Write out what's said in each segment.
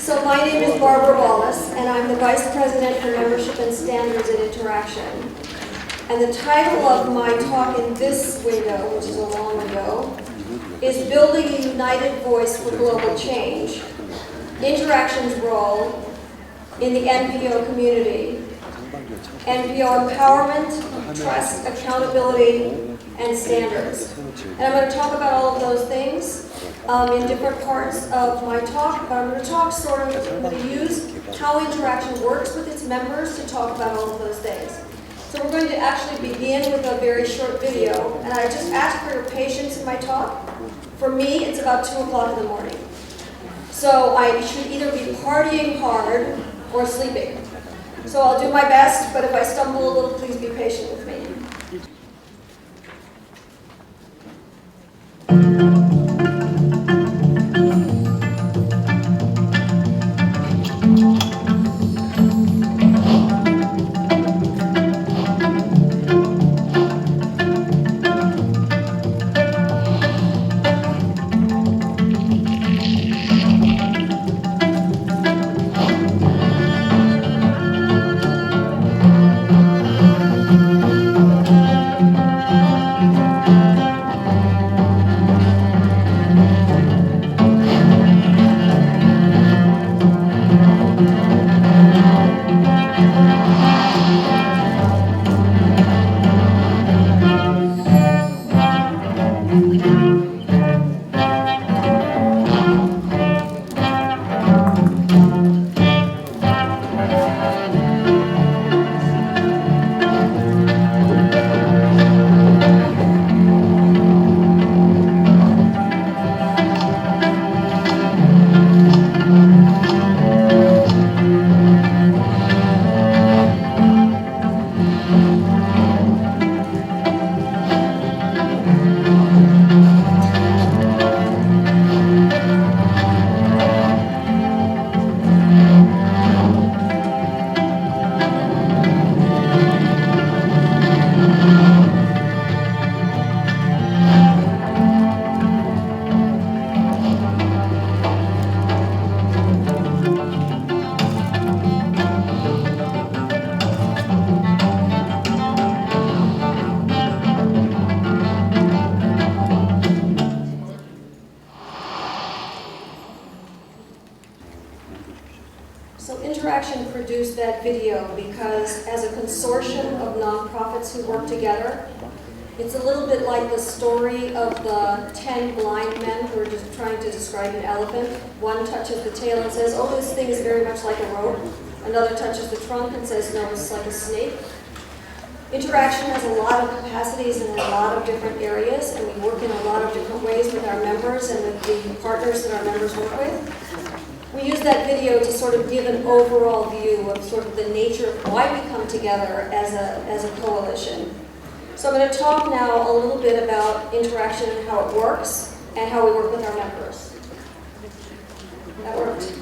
So my name is Barbara Wallace, and I'm the Vice President for Membership and Standards at InterAction. And the title of my talk in this window, which is a long window, is Building a United Voice for Global Change, InterAction's role in the NPO community, NPO empowerment, trust, accountability, and standards. And I'm going to talk about all of those things in different parts of my talk, but I'm going to talk I'm going to use how InterAction works with its members to talk about all of those things. So we're going to actually begin with a very short video, and I just ask for your patience in my talk. For me, it's about 2 o'clock in the morning. So I should either be partying hard or sleeping. So I'll do my best, but if I stumble a little, please be patient with me. So InterAction produced that video because as a consortium of nonprofits who work together, it's a little bit like the story of the 10 blind men who are just trying to describe an elephant. One touches the tail and says, oh, this thing is very much like a rope. Another touches the trunk and says, no, it's like a snake. InterAction has a lot of capacities in a lot of different areas, and we work in a lot of different ways with our members and with the partners that our members work with. We use that video to sort of give an overall view of sort of the nature of why we come together as a coalition. So I'm going to talk now a little bit about InterAction and how it works and how we work with our members. That worked.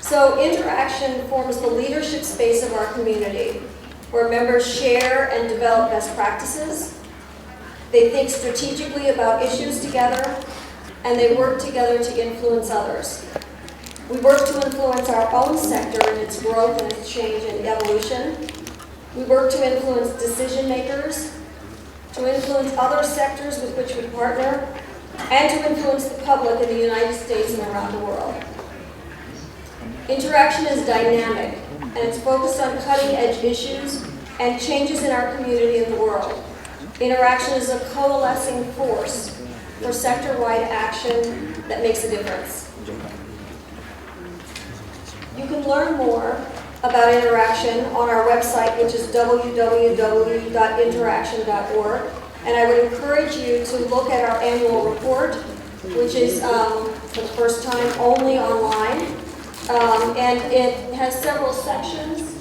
So InterAction forms the leadership space of our community, where members share and develop best practices. They think strategically about issues together, and they work together to influence others. We work to influence our own sector in its growth and its change and evolution. We work to influence decision makers, to influence other sectors with which we partner, and to influence the public in the United States and around the world. InterAction is dynamic, and it's focused on cutting-edge issues and changes in our community and the world. InterAction is a coalescing force for sector-wide action that makes a difference. You can learn more about InterAction on our website, which is www.interaction.org. And I would encourage you to look at our annual report, which is, for the first time, only online. And it has several sections,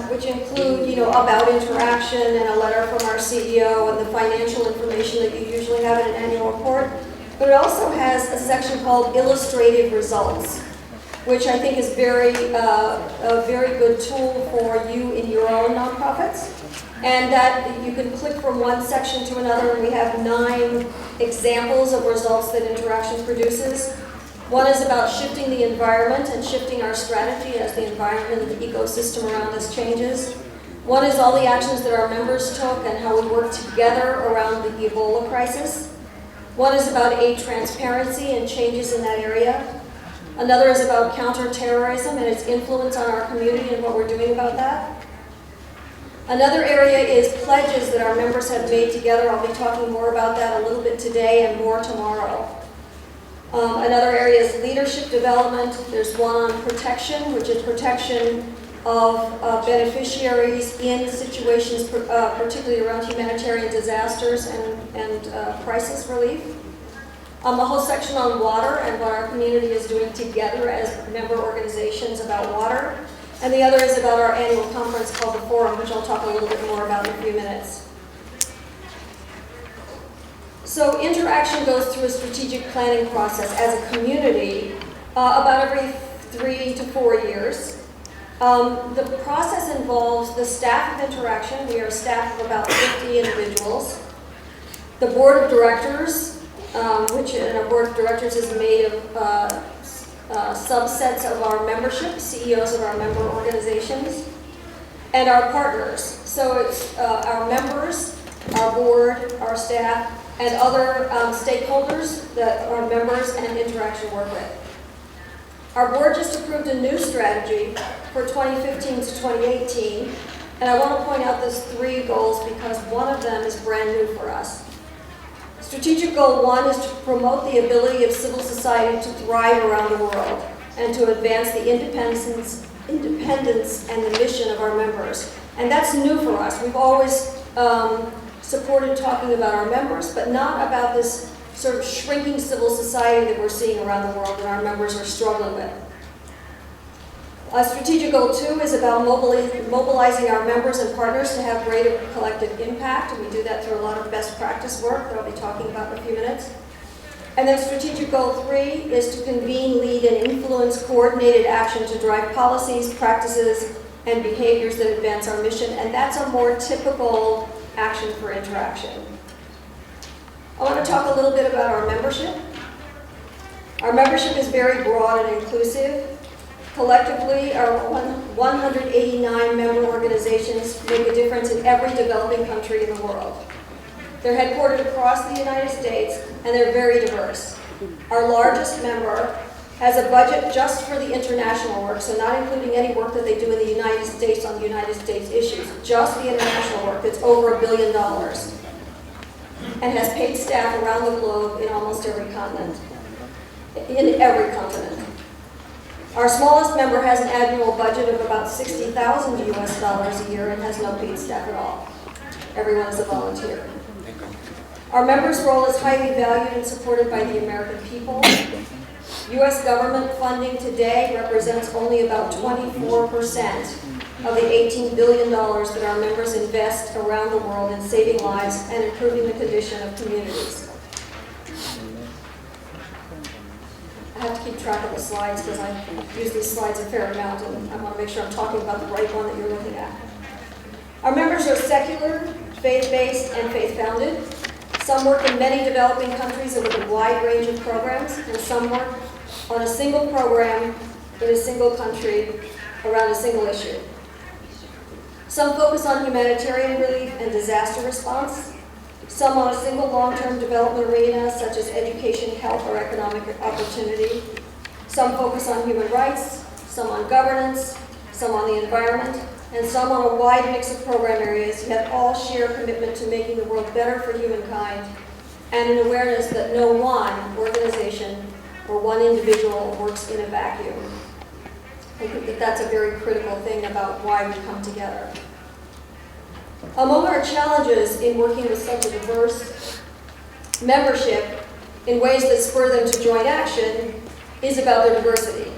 which include, about InterAction and a letter from our CEO and the financial information that you usually have in an annual report. But it also has a section called Illustrative Results, which I think is a very good tool for you in your own nonprofits. And that you can click from one section to another, and we have 9 examples of results that InterAction produces. One is about shifting the environment and shifting our strategy as the environment and the ecosystem around us changes. One is all the actions that our members took and how we work together around the Ebola crisis. One is about aid transparency and changes in that area. Another is about counterterrorism and its influence on our community and what we're doing about that. Another area is pledges that our members have made together. I'll be talking more about that a little bit today and more tomorrow. Another area is leadership development. There's one on protection, which is protection of beneficiaries in situations, particularly around humanitarian disasters and crisis relief. A whole section on water and what our community is doing together as member organizations about water. And the other is about our annual conference called the Forum, which I'll talk a little bit more about in a few minutes. So InterAction goes through a strategic planning process as a community about every 3 to 4 years. The process involves the staff of InterAction. We are a staff of about 50 individuals. The board of directors, which our board of directors is made of subsets of our membership, CEOs of our member organizations, and our partners. So it's our members, our board, our staff, and other stakeholders that our members and InterAction work with. Our board just approved a new strategy for 2015 to 2018, and I want to point out those 3 goals because one of them is brand new for us. Strategic goal 1 is to promote the ability of civil society to thrive around the world and to advance the independence and the mission of our members. And that's new for us. We've always supported talking about our members, but not about this sort of shrinking civil society that we're seeing around the world that our members are struggling with. Strategic goal 2 is about mobilizing our members and partners to have greater collective impact, and we do that through a lot of best practice work that I'll be talking about in a few minutes. And then strategic goal 3 is to convene, lead, and influence coordinated action to drive policies, practices, and behaviors that advance our mission, and that's a more typical action for InterAction. I want to talk a little bit about our membership. Our membership is very broad and inclusive. Collectively, our 189 member organizations make a difference in every developing country in the world. They're headquartered across the United States, and they're very diverse. Our largest member has a budget just for the international work, so not including any work that they do in the United States on United States issues, just the international work that's over $1 billion, and has paid staff around the globe in almost every continent. Our smallest member has an annual budget of about $60,000 US a year and has no paid staff at all. Everyone is a volunteer. Our members' role is highly valued and supported by the American people. U.S. government funding today represents only about 24% of the $18 billion that our members invest around the world in saving lives and improving the condition of communities. I have to keep track of the slides because I use these slides a fair amount, and I want to make sure I'm talking about the right one that you're looking at. Our members are secular, faith-based, and faith-founded. Some work in many developing countries with a wide range of programs, and some work on a single program in a single country around a single issue. Some focus on humanitarian relief and disaster response. Some on a single long-term development arena, such as education, health, or economic opportunity. Some focus on human rights, some on governance, some on the environment, and some on a wide mix of program areas, yet all share a commitment to making the world better for humankind and an awareness that no one organization or one individual works in a vacuum. I think that that's a very critical thing about why we come together. Among our challenges in working with such a diverse membership in ways that spur them to join action is about their diversity.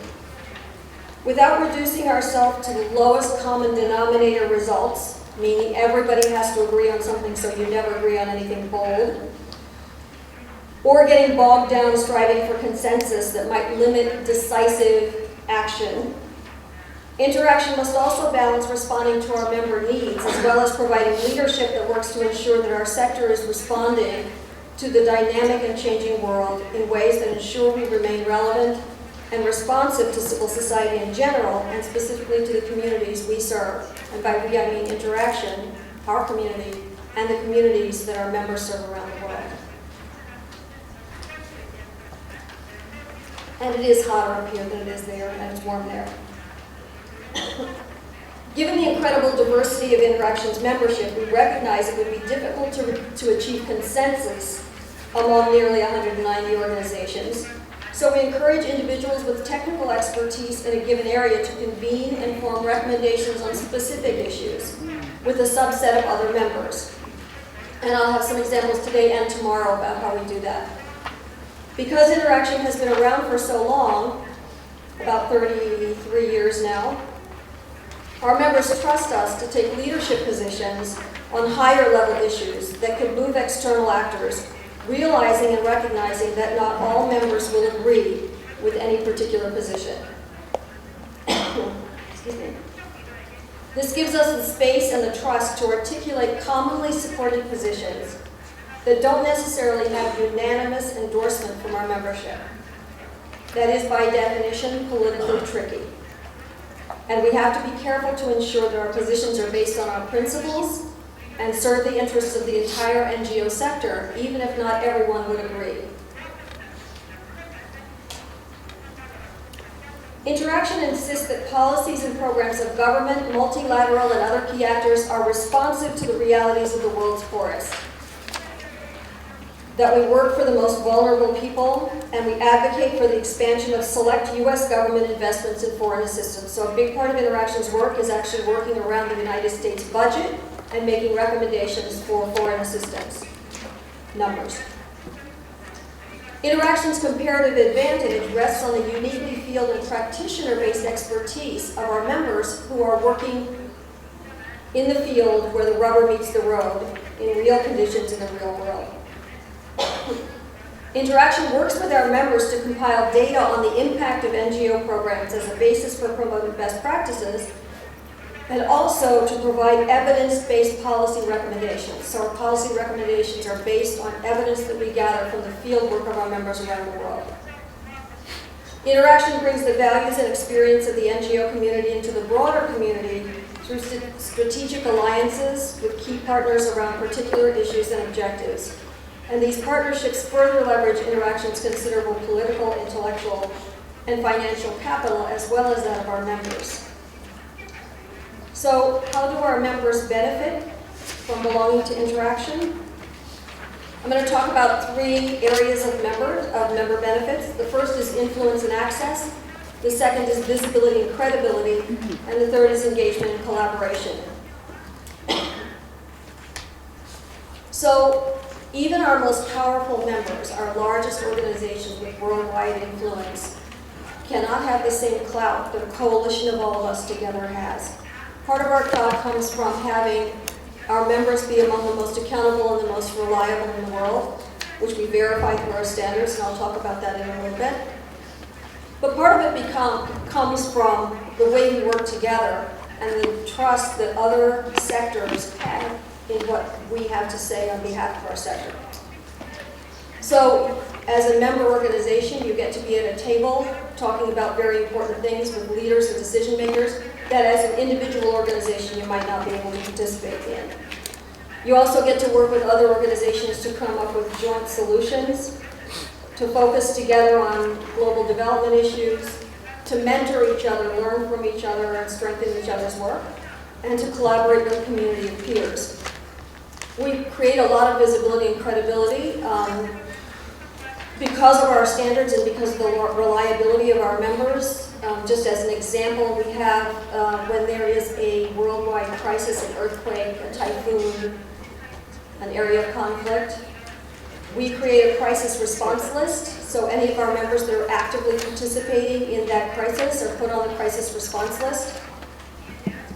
Without reducing ourselves to the lowest common denominator results, meaning everybody has to agree on something so you never agree on anything bold, or getting bogged down striving for consensus that might limit decisive action, InterAction must also balance responding to our member needs as well as providing leadership that works to ensure that our sector is responding to the dynamic and changing world in ways that ensure we remain relevant and responsive to civil society in general, and specifically to the communities we serve. And by we, I mean Interaction, our community, and the communities that our members serve around the world. And it is hotter up here than it is there, and it's warm there. Given the incredible diversity of Interaction's membership, we recognize it would be difficult to achieve consensus among nearly 190 organizations. So we encourage individuals with technical expertise in a given area to convene and form recommendations on specific issues with a subset of other members. And I'll have some examples today and tomorrow about how we do that. Because Interaction has been around for so long, about 33 years now, our members trust us to take leadership positions on higher level issues that could move external actors, realizing and recognizing that not all members will agree with any particular position. Excuse me. This gives us the space and the trust to articulate commonly supported positions that don't necessarily have unanimous endorsement from our membership. That is, by definition, politically tricky. And we have to be careful to ensure that our positions are based on our principles and serve the interests of the entire NGO sector, even if not everyone would agree. Interaction insists that policies and programs of government, multilateral, and other key actors are responsive to the realities of the world's poorest. That we work for the most vulnerable people, and we advocate for the expansion of select U.S. government investments in foreign assistance. So a big part of Interaction's work is actually working around the United States budget and making recommendations for foreign assistance. Numbers. Interaction's comparative advantage rests on the uniquely field and practitioner-based expertise of our members who are working in the field where the rubber meets the road in real conditions in the real world. Interaction works with our members to compile data on the impact of NGO programs as a basis for promoting best practices, and also to provide evidence-based policy recommendations. So our policy recommendations are based on evidence that we gather from the field work of our members around the world. Interaction brings the values and experience of the NGO community into the broader community through strategic alliances with key partners around particular issues and objectives. And these partnerships further leverage Interaction's considerable political, intellectual, and financial capital, as well as that of our members. So how do our members benefit from belonging to Interaction? I'm going to talk about 3 areas of member benefits. The first is influence and access. The second is visibility and credibility. And the third is engagement and collaboration. So even our most powerful members, our largest organizations with worldwide influence, cannot have the same clout that a coalition of all of us together has. Part of our clout comes from having our members be among the most accountable and the most reliable in the world, which we verify through our standards, and I'll talk about that in a little bit. But part of it comes from the way we work together and the trust that other sectors have in what we have to say on behalf of our sector. So, as a member organization, you get to be at a table talking about very important things with leaders and decision makers that as an individual organization you might not be able to participate in. You also get to work with other organizations to come up with joint solutions, to focus together on global development issues, to mentor each other, learn from each other, and strengthen each other's work, and to collaborate with a community of peers. We create a lot of visibility and credibility because of our standards and because of the reliability of our members. Just as an example, we have when there is a worldwide crisis, an earthquake, a typhoon, an area of conflict, we create a crisis response list. So any of our members that are actively participating in that crisis are put on the crisis response list.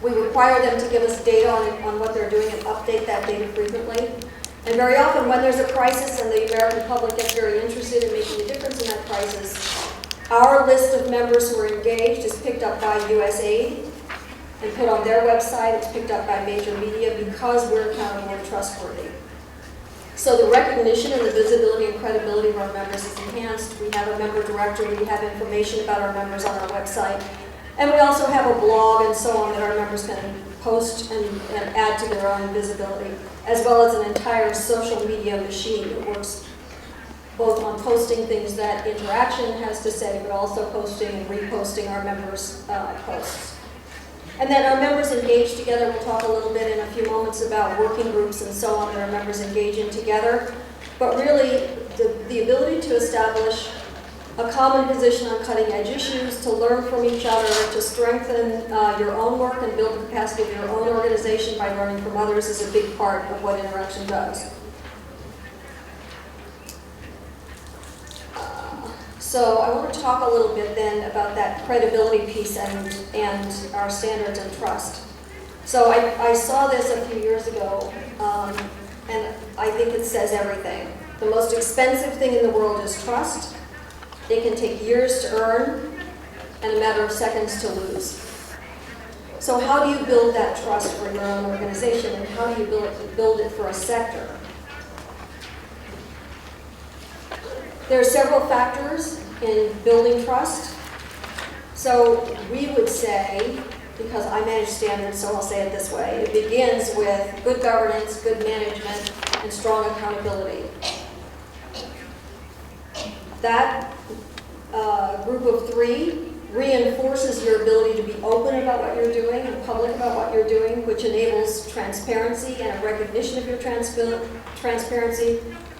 We require them to give us data on what they're doing and update that data frequently. And very often when there's a crisis and the American public gets very interested in making a difference in that crisis, our list of members who are engaged is picked up by USAID and put on their website. It's picked up by major media because we're accountable and trustworthy. So the recognition and the visibility and credibility of our members is enhanced. We have a member directory, we have information about our members on our website, and we also have a blog and so on that our members can post and add to their own visibility, as well as an entire social media machine that works both on posting things that Interaction has to say, but also posting and reposting our members' posts. And then our members engage together. We'll talk a little bit in a few moments about working groups and so on that our members engage in together. But really, the ability to establish a common position on cutting-edge issues, to learn from each other, to strengthen your own work and build the capacity of your own organization by learning from others is a big part of what Interaction does. So I want to talk a little bit then about that credibility piece and our standards and trust. So I saw this a few years ago, and I think it says everything. The most expensive thing in the world is trust. It can take years to earn and a matter of seconds to lose. So how do you build that trust for your own organization, and how do you build it for a sector? There are several factors in building trust. So we would say, because I manage standards, so I'll say it this way, it begins with good governance, good management, and strong accountability. That group of three reinforces your ability to be open about what you're doing and public about what you're doing, which enables transparency and a recognition of your transparency,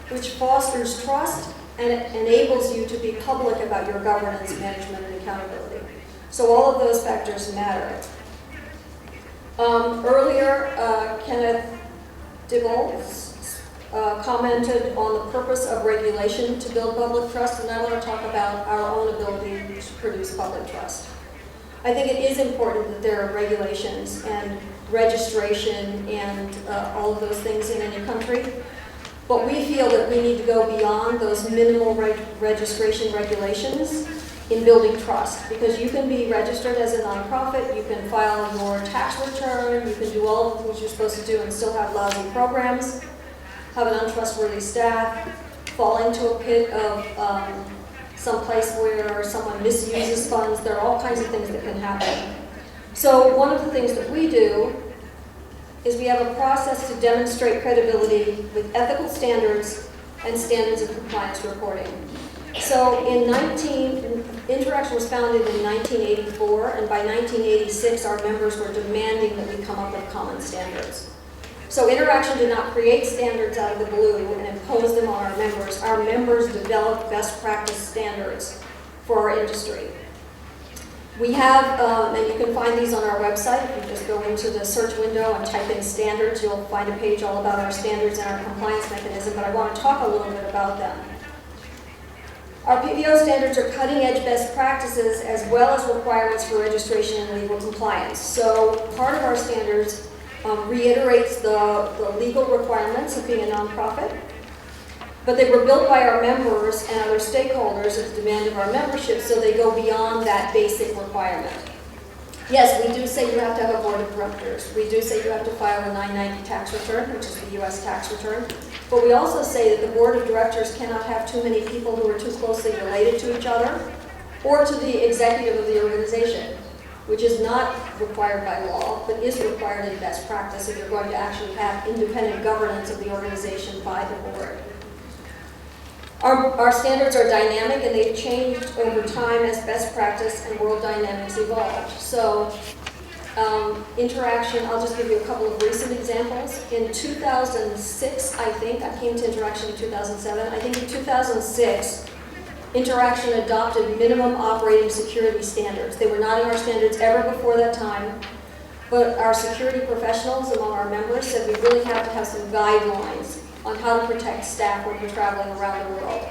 which fosters trust and it enables you to be public about your governance, management, and accountability. So all of those factors matter. Earlier, Kenneth Dibbles commented on the purpose of regulation to build public trust, and I want to talk about our own ability to produce public trust. I think it is important that there are regulations and registration and all of those things in any country. But we feel that we need to go beyond those minimal registration regulations in building trust, because you can be registered as a nonprofit, you can file your tax return, you can do all of the things you're supposed to do and still have lousy programs, have an untrustworthy staff, fall into a pit of some place where someone misuses funds. There are all kinds of things that can happen. So one of the things that we do is we have a process to demonstrate credibility with ethical standards and standards of compliance reporting. So Interaction was founded in 1984, and by 1986 our members were demanding that we come up with common standards. So Interaction did not create standards out of the blue and impose them on our members. Our members developed best practice standards for our industry. We have, and you can find these on our website. If you just go into the search window and type in standards, you'll find a page all about our standards and our compliance mechanism, but I want to talk a little bit about them. Our PBO standards are cutting-edge best practices as well as requirements for registration and legal compliance. So part of our standards reiterates the legal requirements of being a nonprofit, but they were built by our members and other stakeholders at the demand of our membership, so they go beyond that basic requirement. Yes, we do say you have to have a board of directors. We do say you have to file a 990 tax return, which is the U.S. tax return. But we also say that the board of directors cannot have too many people who are too closely related to each other or to the executive of the organization, which is not required by law, but is required in best practice if you're going to actually have independent governance of the organization by the board. Our standards are dynamic, and they've changed over time as best practice and world dynamics evolved. So Interaction, I'll just give you a couple of recent examples. In 2006, I think, I came to Interaction in 2007, I think in 2006, Interaction adopted minimum operating security standards. They were not in our standards ever before that time, but our security professionals among our members said we really have to have some guidelines on how to protect staff when we're traveling around the world.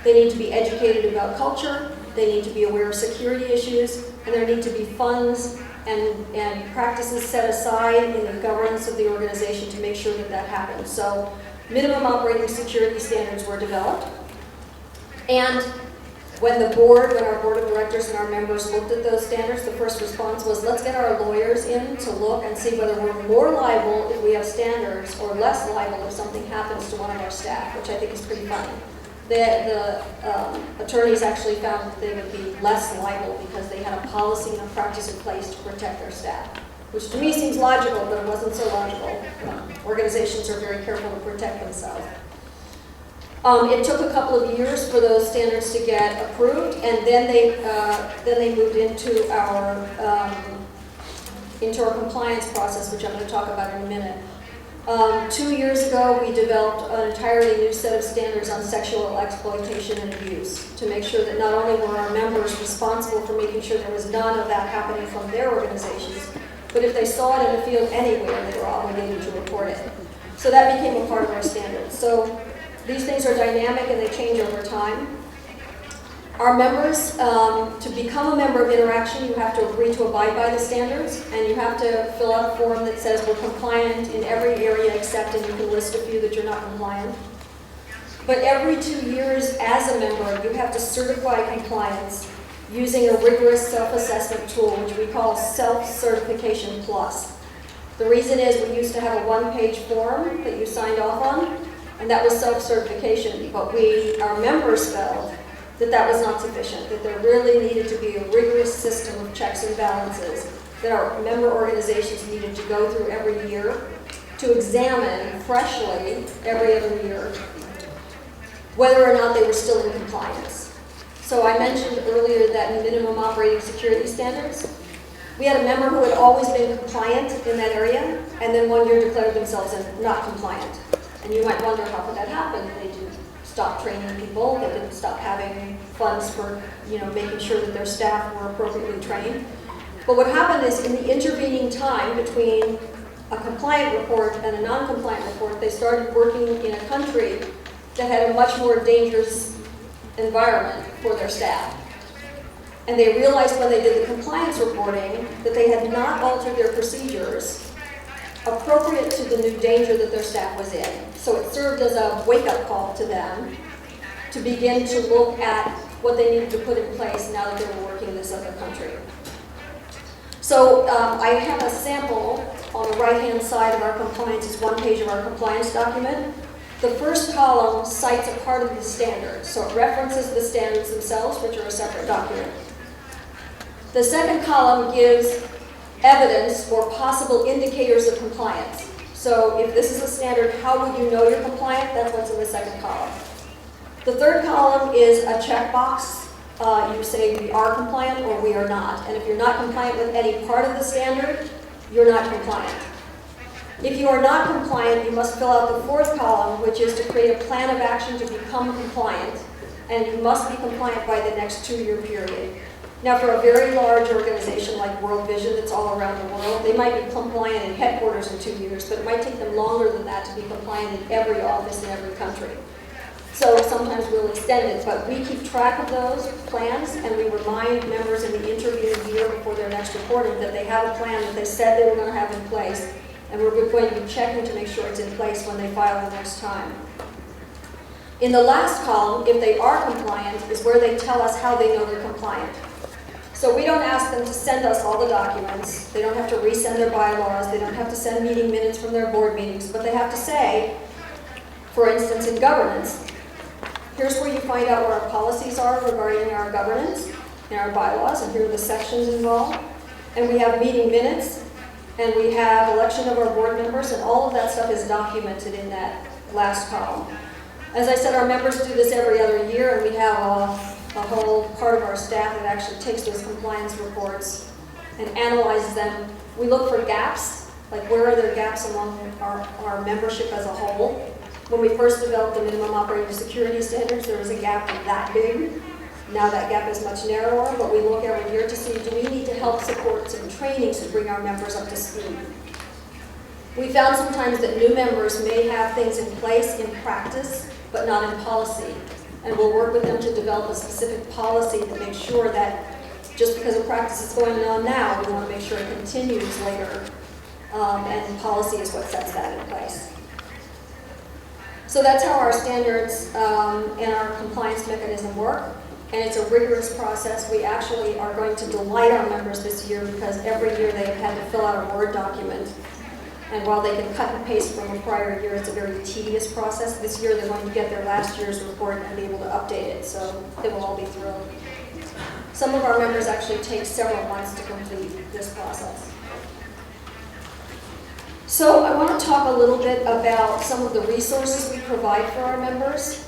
They need to be educated about culture, they need to be aware of security issues, and there need to be funds and practices set aside in the governance of the organization to make sure that that happens. So minimum operating security standards were developed. And when our board of directors and our members looked at those standards, the first response was, let's get our lawyers in to look and see whether we're more liable if we have standards or less liable if something happens to one of our staff, which I think is pretty funny. The attorneys actually found that they would be less liable because they had a policy and a practice in place to protect their staff, which to me seems logical, but it wasn't so logical. Organizations are very careful to protect themselves. It took a couple of years for those standards to get approved, and then they moved into our compliance process, which I'm going to talk about in a minute. 2 years ago, we developed an entirely new set of standards on sexual exploitation and abuse to make sure that not only were our members responsible for making sure there was none of that happening from their organizations, but if they saw it in the field anywhere, they were obligated to report it. So that became a part of our standards. So these things are dynamic and they change over time. Our members, to become a member of InterAction, you have to agree to abide by the standards, and you have to fill out a form that says we're compliant in every area except, and you can list a few that you're not compliant. But every 2 years as a member, you have to certify compliance using a rigorous self-assessment tool, which we call Self-Certification Plus. The reason is we used to have a one-page form that you signed off on, and that was self-certification, but our members felt that that was not sufficient, that there really needed to be a rigorous system of checks and balances that our member organizations needed to go through every year to examine freshly every other year whether or not they were still in compliance. So I mentioned earlier that minimum operating security standards. We had a member who had always been compliant in that area, and then 1 year declared themselves not compliant. And you might wonder, how could that happen? They didn't stop training people, they didn't stop having funds for making sure that their staff were appropriately trained. But what happened is, in the intervening time between a compliant report and a non-compliant report, they started working in a country that had a much more dangerous environment for their staff. And they realized when they did the compliance reporting that they had not altered their procedures appropriate to the new danger that their staff was in. So it served as a wake-up call to them to begin to look at what they needed to put in place now that they were working in this other country. So I have a sample on the right-hand side of our compliance. It's one page of our compliance document. The first column cites a part of the standards, so it references the standards themselves, which are a separate document. The second column gives evidence or possible indicators of compliance. So if this is a standard, how would you know you're compliant? That's what's in the second column. The third column is a checkbox. You say we are compliant or we are not. And if you're not compliant with any part of the standard, you're not compliant. If you are not compliant, you must fill out the fourth column, which is to create a plan of action to become compliant. And you must be compliant by the next 2-year period. Now, for a very large organization like World Vision that's all around the world, they might be compliant in headquarters in 2 years, but it might take them longer than that to be compliant in every office in every country. So sometimes we'll extend it, but we keep track of those plans, and we remind members in the intervening year before their next reporting that they have a plan that they said they were going to have in place, and we're going to be checking to make sure it's in place when they file the next time. In the last column, if they are compliant, is where they tell us how they know they're compliant. So we don't ask them to send us all the documents. They don't have to resend their bylaws. They don't have to send meeting minutes from their board meetings. But they have to say, for instance, in governance, here's where you find out what our policies are regarding our governance and our bylaws, and here are the sections involved. And we have meeting minutes, and we have election of our board members, and all of that stuff is documented in that last column. As I said, our members do this every other year, and we have a whole part of our staff that actually takes those compliance reports and analyzes them. We look for gaps, like where are there gaps among our membership as a whole. When we first developed the minimum operating security standards, there was a gap that big. Now that gap is much narrower, but we look every year to see, do we need to help support some trainings to bring our members up to speed? We found sometimes that new members may have things in place in practice, but not in policy. And we'll work with them to develop a specific policy to make sure that just because a practice is going on now, we want to make sure it continues later. And policy is what sets that in place. So that's how our standards and our compliance mechanism work. and it's a rigorous process. We actually are going to delight our members this year because every year they have had to fill out a Word document. And while they can cut and paste from a prior year, it's a very tedious process. This year they're going to get their last year's report and be able to update it, so they will all be thrilled. Some of our members actually take several months to complete this process. So I want to talk a little bit about some of the resources we provide for our members.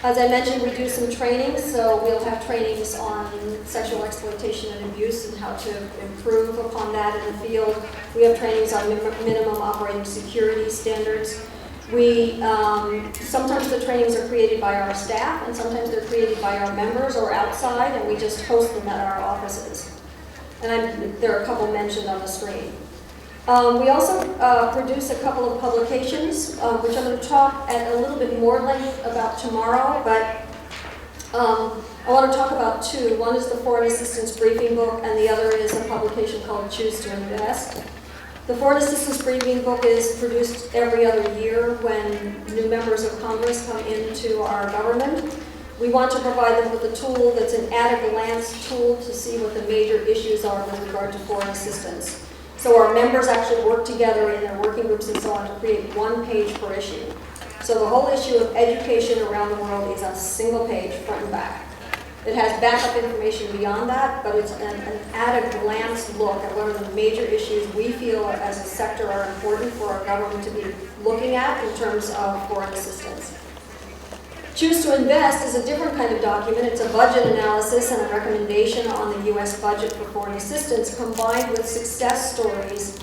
As I mentioned, we do some trainings, so we'll have trainings on sexual exploitation and abuse and how to improve upon that in the field. We have trainings on minimum operating security standards. Sometimes the trainings are created by our staff, and sometimes they're created by our members or outside, and we just host them at our offices. And there are a couple mentioned on the screen. We also produce a couple of publications, which I'm going to talk at a little bit more length about tomorrow, but I want to talk about two. One is the Foreign Assistance Briefing Book, and the other is a publication called Choose to Invest. The Foreign Assistance Briefing Book is produced every other year when new members of Congress come into our government. We want to provide them with a tool that's an at-a-glance tool to see what the major issues are with regard to foreign assistance. So our members actually work together in their working groups and so on to create one page per issue. So the whole issue of education around the world is a single page, front and back. It has backup information beyond that, but it's an at-a-glance look at what are the major issues we feel as a sector are important for our government to be looking at in terms of foreign assistance. Choose to Invest is a different kind of document. It's a budget analysis and a recommendation on the U.S. budget for foreign assistance combined with success stories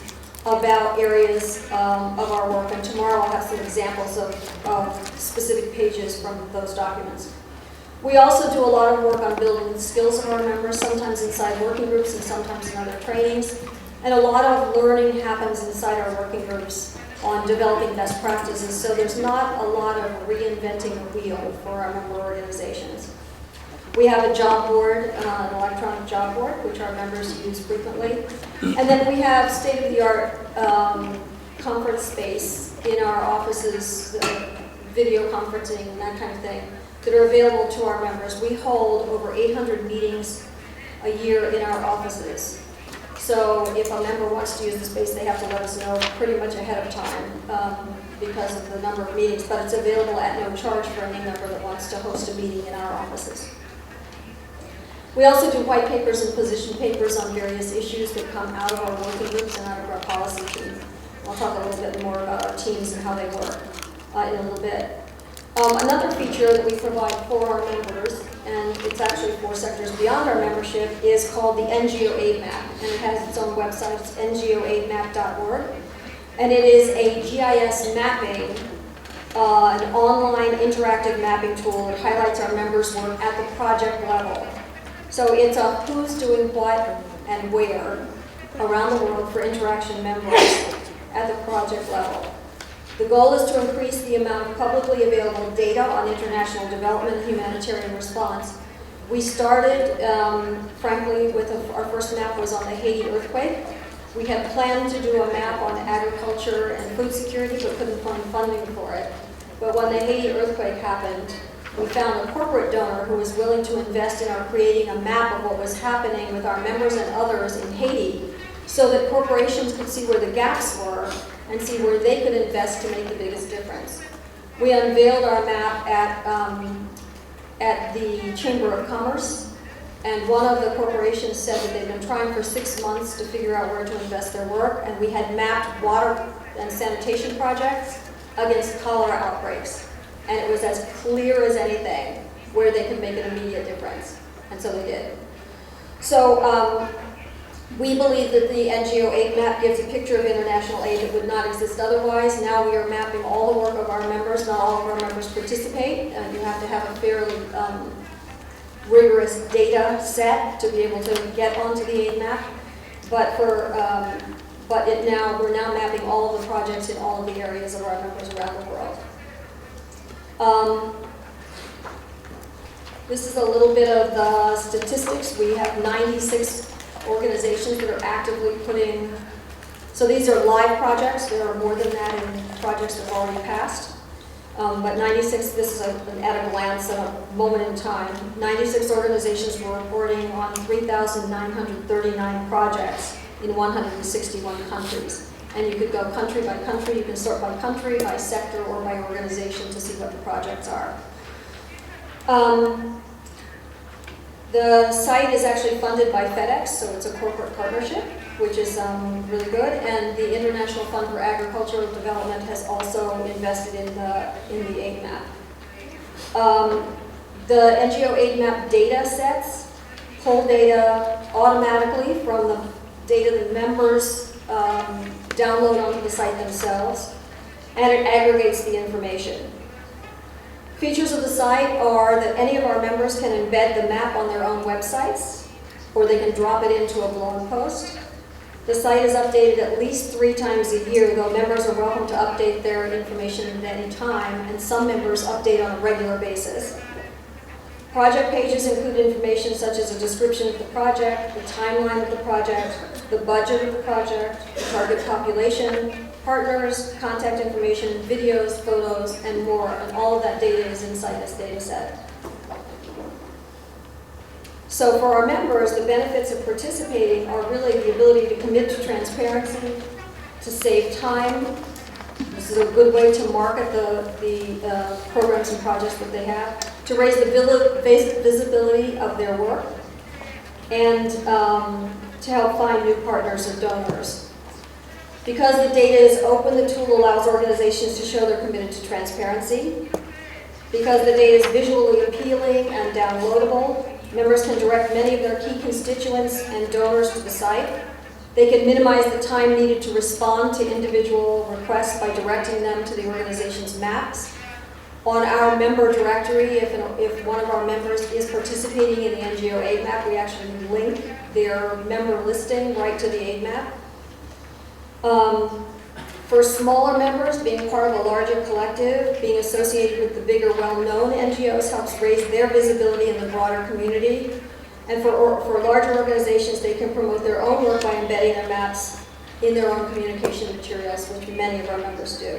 about areas of our work. And tomorrow I'll have some examples of specific pages from those documents. We also do a lot of work on building the skills of our members, sometimes inside working groups and sometimes in other trainings. And a lot of learning happens inside our working groups on developing best practices, so there's not a lot of reinventing the wheel for our member organizations. We have a job board, an electronic job board, which our members use frequently. And then we have state-of-the-art conference space in our offices, video conferencing and that kind of thing, that are available to our members. We hold over 800 meetings a year in our offices. So if a member wants to use the space, they have to let us know pretty much ahead of time because of the number of meetings, but it's available at no charge for any member that wants to host a meeting in our offices. We also do white papers and position papers on various issues that come out of our working groups and out of our policy team. I'll talk a little bit more about our teams and how they work in a little bit. Another feature that we provide for our members, and it's actually for sectors beyond our membership, is called the NGO Aid Map. And it has its own website, it's ngoaidmap.org. And it is a GIS mapping, an online interactive mapping tool that highlights our members' work at the project level. So it's a who's doing what and where around the world for InterAction members at the project level. The goal is to increase the amount of publicly available data on international development and humanitarian response. We started, frankly, with our first map was on the Haiti earthquake. We had planned to do a map on agriculture and food security, but couldn't find funding for it. But when the Haiti earthquake happened, we found a corporate donor who was willing to invest in our creating a map of what was happening with our members and others in Haiti so that corporations could see where the gaps were and see where they could invest to make the biggest difference. We unveiled our map at the Chamber of Commerce, and one of the corporations said that they've been trying for 6 months to figure out where to invest their work, and we had mapped water and sanitation projects against cholera outbreaks. And it was as clear as anything where they could make an immediate difference, and so they did. So we believe that the NGO aid map gives a picture of international aid that would not exist otherwise. Now we are mapping all the work of our members. Not all of our members participate. You have to have a fairly rigorous data set to be able to get onto the aid map. But we're now mapping all of the projects in all of the areas of our members around the world. This is a little bit of the statistics. We have 96 organizations that are actively putting, so these are live projects. There are more than that in projects that have already passed. But 96, this is an at a glance, a moment in time. 96 organizations were reporting on 3,939 projects in 161 countries. And you could go country by country, you can sort by country, by sector, or by organization to see what the projects are. The site is actually funded by FedEx, so it's a corporate partnership, which is really good. And the International Fund for Agricultural Development has also invested in the aid map. The NGO aid map data sets pull data automatically from the data that members download onto the site themselves, and it aggregates the information. Features of the site are that any of our members can embed the map on their own websites, or they can drop it into a blog post. The site is updated at least 3 times a year, though members are welcome to update their information at any time, and some members update on a regular basis. Project pages include information such as a description of the project, the timeline of the project, the budget of the project, the target population, partners, contact information, videos, photos, and more, and all of that data is inside this data set. So for our members, the benefits of participating are really the ability to commit to transparency, to save time. This is a good way to market the programs and projects that they have, to raise the visibility of their work, and to help find new partners or donors. Because the data is open, the tool allows organizations to show they're committed to transparency. Because the data is visually appealing and downloadable, members can direct many of their key constituents and donors to the site. They can minimize the time needed to respond to individual requests by directing them to the organization's maps. On our member directory, if one of our members is participating in the NGO aid map, we actually link their member listing right to the aid map. For smaller members, being part of a larger collective, being associated with the bigger, well-known NGOs helps raise their visibility in the broader community. And for larger organizations, they can promote their own work by embedding their maps in their own communication materials, which many of our members do.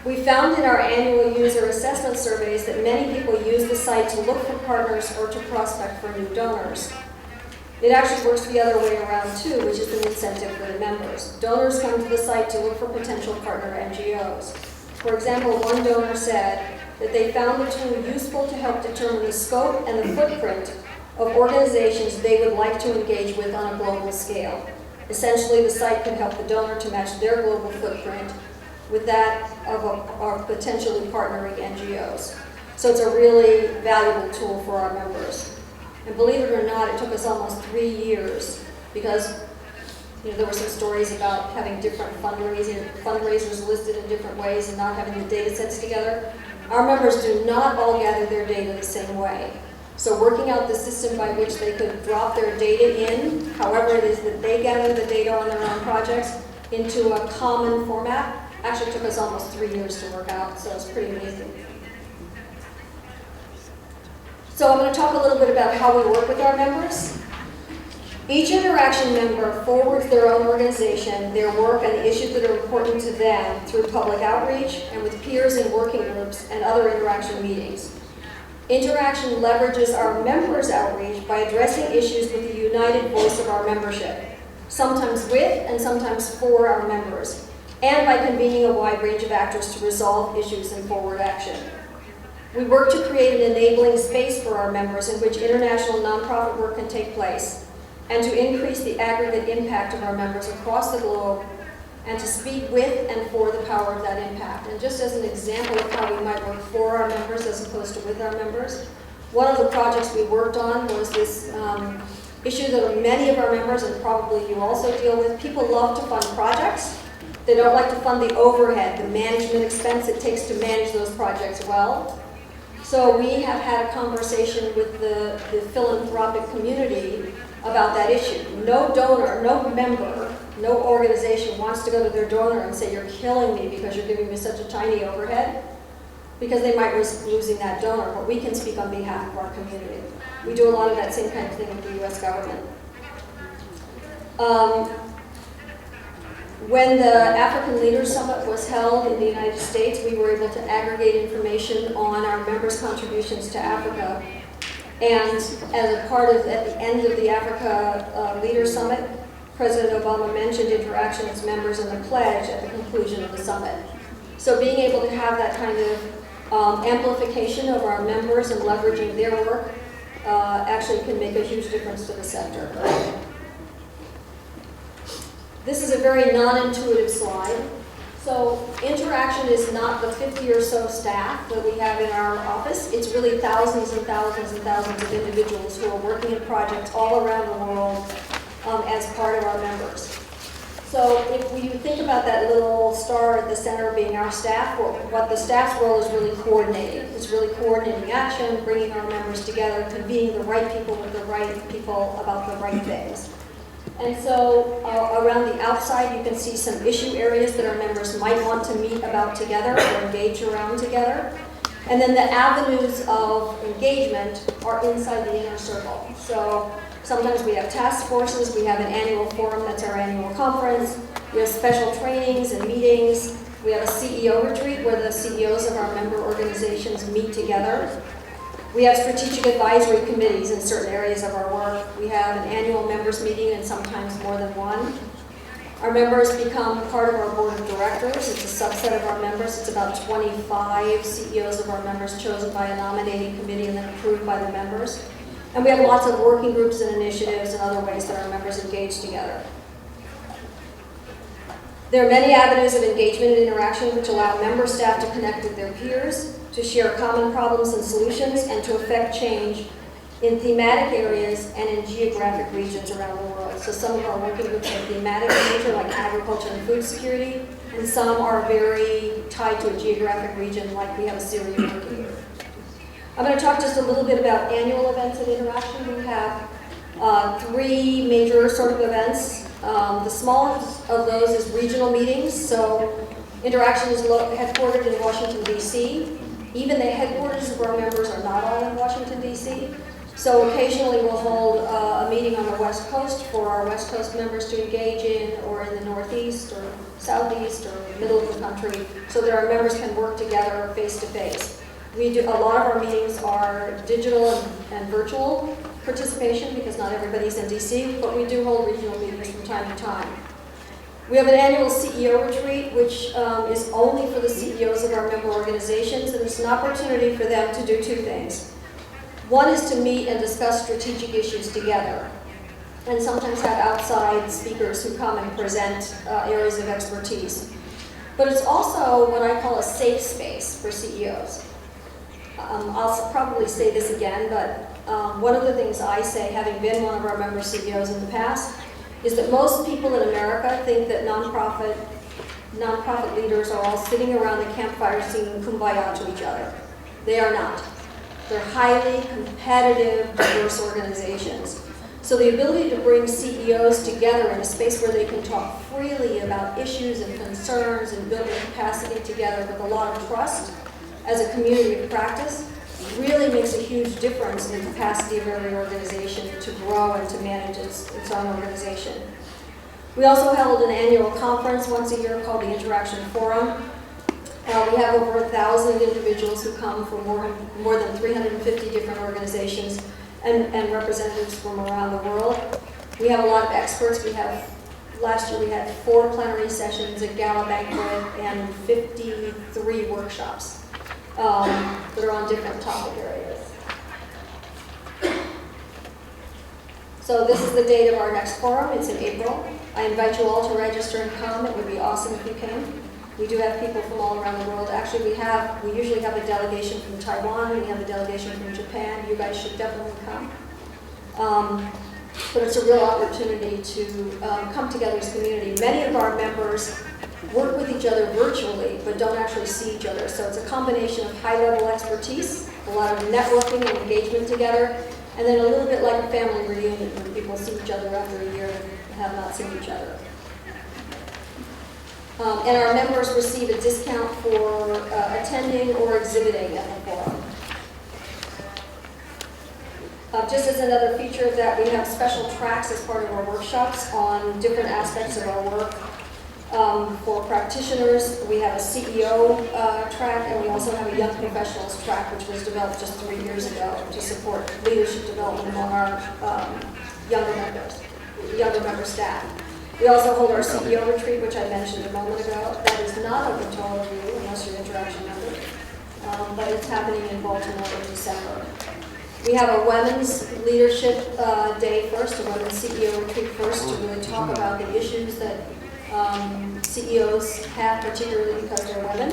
We found in our annual user assessment surveys that many people use the site to look for partners or to prospect for new donors. It actually works the other way around too, which is an incentive for the members. Donors come to the site to look for potential partner NGOs. For example, one donor said that they found the tool useful to help determine the scope and the footprint of organizations they would like to engage with on a global scale. Essentially, the site could help the donor to match their global footprint with that of potentially partnering NGOs. So it's a really valuable tool for our members. And believe it or not, it took us almost 3 years because there were some stories about having different fundraisers listed in different ways and not having the data sets together. Our members do not all gather their data the same way. So working out the system by which they could drop their data in, however it is that they gather the data on their own projects, into a common format, actually took us almost 3 years to work out, so it's pretty amazing. So I'm going to talk a little bit about how we work with our members. Each InterAction member forwards their own organization, their work, and the issues that are important to them through public outreach and with peers in working groups and other InterAction meetings. InterAction leverages our members' outreach by addressing issues with the united voice of our membership, sometimes with and sometimes for our members, and by convening a wide range of actors to resolve issues and forward action. We work to create an enabling space for our members in which international nonprofit work can take place, and to increase the aggregate impact of our members across the globe, and to speak with and for the power of that impact. And just as an example of how we might work for our members as opposed to with our members, one of the projects we worked on was this issue that many of our members, and probably you also deal with. People love to fund projects. They don't like to fund the overhead, the management expense it takes to manage those projects well. So we have had a conversation with the philanthropic community about that issue. No donor, no member, no organization wants to go to their donor and say, "You're killing me because you're giving me such a tiny overhead," because they might risk losing that donor, but we can speak on behalf of our community. We do a lot of that same kind of thing with the US government. When the African Leaders Summit was held in the United States, we were able to aggregate information on our members' contributions to Africa. And as a part of, at the end of the Africa Leaders Summit, President Obama mentioned interaction with members in the pledge at the conclusion of the summit. So being able to have that kind of amplification of our members and leveraging their work actually can make a huge difference to the sector. This is a very non-intuitive slide. So interaction is not the 50 or so staff that we have in our office. It's really thousands and thousands and thousands of individuals who are working in projects all around the world as part of our members. So if we think about that little star at the center being our staff, what the staff's role is really coordinating. It's really coordinating action, bringing our members together, convening the right people with the right people about the right things. And so around the outside, you can see some issue areas that our members might want to meet about together or engage around together. And then the avenues of engagement are inside the inner circle. So sometimes we have task forces, we have an annual forum, that's our annual conference. We have special trainings and meetings. We have a CEO retreat where the CEOs of our member organizations meet together. We have strategic advisory committees in certain areas of our work. We have an annual members meeting and sometimes more than one. Our members become part of our board of directors. It's a subset of our members. It's about 25 CEOs of our members chosen by a nominating committee and then approved by the members. And we have lots of working groups and initiatives and other ways that our members engage together. There are many avenues of engagement and interaction which allow member staff to connect with their peers, to share common problems and solutions, and to affect change in thematic areas and in geographic regions around the world. So some of our working groups are thematic in nature, like agriculture and food security, and some are very tied to a geographic region, like we have a Syria working group. I'm going to talk just a little bit about annual events and interaction. We have three major sort of events. The smallest of those is regional meetings. So Interaction is headquartered in Washington, D.C. Even the headquarters of our members are not all in Washington, D.C. So occasionally we'll hold a meeting on the West Coast for our West Coast members to engage in, or in the Northeast or Southeast or middle of the country, so that our members can work together face to face. We do, a lot of our meetings are digital and virtual participation because not everybody's in DC, but we do hold regional meetings from time to time. We have an annual CEO retreat, which is only for the CEOs of our member organizations, and it's an opportunity for them to do two things. One is to meet and discuss strategic issues together, and sometimes have outside speakers who come and present areas of expertise. But it's also what I call a safe space for CEOs. I'll probably say this again, but one of the things I say, having been one of our member CEOs in the past, is that most people in America think that nonprofit leaders are all sitting around the campfire singing kumbaya to each other. They are not. They're highly competitive, diverse organizations. So the ability to bring CEOs together in a space where they can talk freely about issues and concerns and build their capacity together with a lot of trust as a community of practice really makes a huge difference in the capacity of every organization to grow and to manage its own organization. We also held an annual conference once a year called the InterAction Forum. We have over 1,000 individuals who come from more than 350 different organizations and representatives from around the world. We have a lot of experts. Last year we had 4 plenary sessions, a gala banquet, and 53 workshops that are on different topic areas. So this is the date of our next forum. It's in April. I invite you all to register and come. It would be awesome if you came. We do have people from all around the world. Actually, we usually have a delegation from Taiwan. We have a delegation from Japan. You guys should definitely come. But it's a real opportunity to come together as a community. Many of our members work with each other virtually, but don't actually see each other. So it's a combination of high-level expertise, a lot of networking and engagement together, and then a little bit like a family reunion when people see each other after a year and have not seen each other. And our members receive a discount for attending or exhibiting at the forum. Just as another feature of that, we have special tracks as part of our workshops on different aspects of our work. For practitioners, we have a CEO track, and we also have a Young Professionals track, which was developed just 3 years ago to support leadership development among our younger member staff. We also hold our CEO retreat, which I mentioned a moment ago. That is not open to all of you, unless you're Interaction members, but it's happening in Baltimore in December. We have a Women's Leadership Day first, a Women's CEO retreat first, to really talk about the issues that CEOs have, particularly because they're women.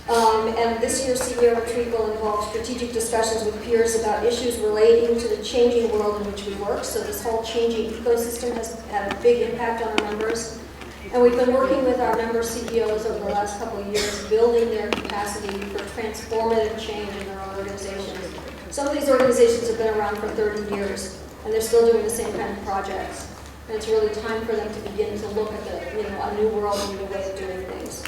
And this year's CEO retreat will involve strategic discussions with peers about issues relating to the changing world in which we work. So this whole changing ecosystem has had a big impact on our members. And we've been working with our member CEOs over the last couple of years, building their capacity for transformative change in their own organizations. Some of these organizations have been around for 30 years, and they're still doing the same kind of projects. And it's really time for them to begin to look at a new world and a new way of doing things.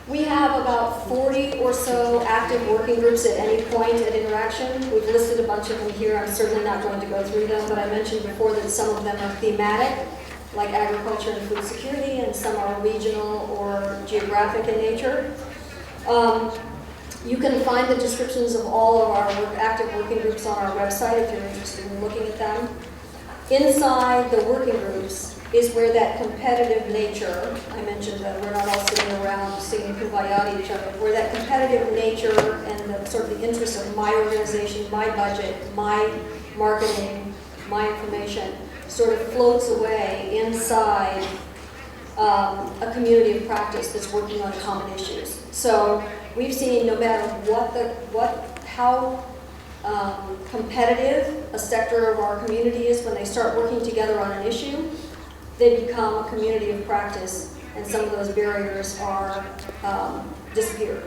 We have about 40 or so active working groups at any point at Interaction. We've listed a bunch of them here. I'm certainly not going to go through them, but I mentioned before that some of them are thematic, like agriculture and food security, and some are regional or geographic in nature. You can find the descriptions of all of our active working groups on our website if you're interested in looking at them. Inside the working groups is where that competitive nature, I mentioned that we're not all sitting around singing kumbaya to each other, where that competitive nature and the sort of the interest of my organization, my budget, my marketing, my information sort of floats away inside a community of practice that's working on common issues. So we've seen no matter how competitive a sector of our community is, when they start working together on an issue, they become a community of practice, and some of those barriers are disappear.